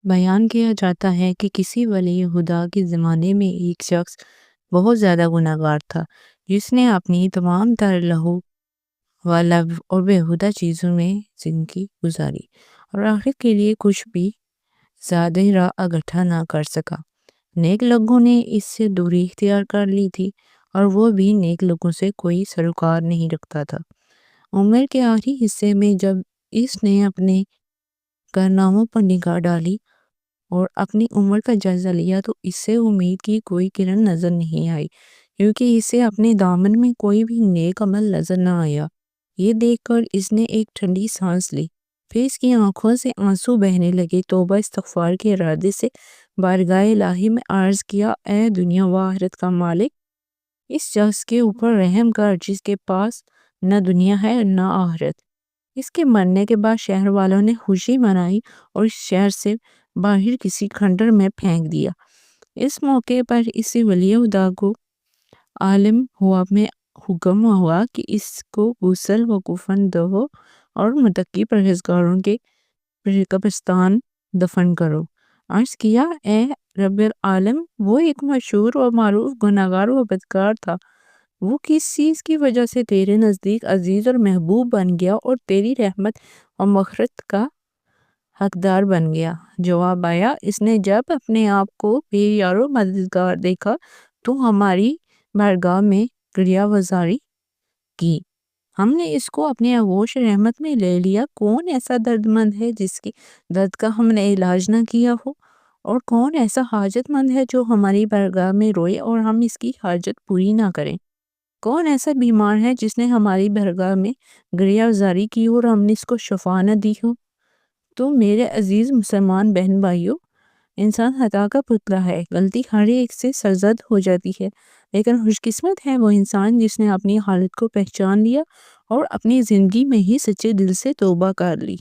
بیان کیا جاتا ہے کہ کسی ولی خدا کے زمانے میں ایک شخص بہت زیادہ گنہگار تھا، جس نے اپنی تمام تر لہو و لعب اور بیہودہ چیزوں میں زندگی گزاری اور آخرت کے لیے کچھ بھی زیادہ راہ اکٹھا نہ کر سکا۔ نیک لوگوں نے اس سے دوری اختیار کر لی تھی اور وہ بھی نیک لوگوں سے کوئی سروکار نہیں رکھتا تھا۔ عمر کے آخری حصے میں جب اس نے اپنے کارناموں پر نگاہ ڈالی اور اپنی عمر کا جائزہ لیا تو اس سے امید کی کوئی کرن نظر نہیں آئی، کیونکہ اسے اپنے دامن میں کوئی بھی نیک عمل نظر نہ آیا۔ یہ دیکھ کر اس نے ایک ٹھنڈی سانس لی، پھر اس کی آنکھوں سے آنسو بہنے لگے۔ توبہ استغفار کے ارادے سے بارگاہ الہی میں عرض کیا، اے دنیا و آخرت کا مالک، اس شخص کے اوپر رحم کر جس کے پاس نہ دنیا ہے نہ آخرت۔ اس کے مرنے کے بعد شہر والوں نے خوشی منائی اور اس شہر سے باہر کسی کھنڈر میں پھینک دیا۔ اس موقع پر اسی ولی خدا کو عالم ہوا میں حکم ہوا کہ اس کو غسل و کفن دو اور متقی پرہیزگاروں کے قبرستان دفن کرو۔ عرض کیا، اے رب العالم، وہ ایک مشہور و معروف گنہگار و بدکار تھا، وہ کس چیز کی وجہ سے تیرے نزدیک عزیز اور محبوب بن گیا اور تیری رحمت و مغفرت کا حقدار بن گیا؟ جواب آیا، اس نے جب اپنے آپ کو بے یار و مددگار دیکھا تو ہماری بارگاہ میں گریہ وزاری کی، ہم نے اس کو اپنے آغوش رحمت میں لے لیا۔ کون ایسا درد مند ہے جس کی درد کا ہم نے علاج نہ کیا ہو، اور کون ایسا حاجت مند ہے جو ہماری بارگاہ میں روئے اور ہم اس کی حاجت پوری نہ کریں؟ کون ایسا بیمار ہے جس نے ہماری بارگاہ میں گریہ وزاری کی اور ہم نے اس کو شفا نہ دی ہو؟ تو میرے عزیز مسلمان بہن بھائیوں، انسان خطا کا پتلا ہے، غلطی ہر ایک سے سرزد ہو جاتی ہے، لیکن خوش قسمت ہے وہ انسان جس نے اپنی حالت کو پہچان لیا اور اپنی زندگی میں ہی سچے دل سے توبہ کر لی۔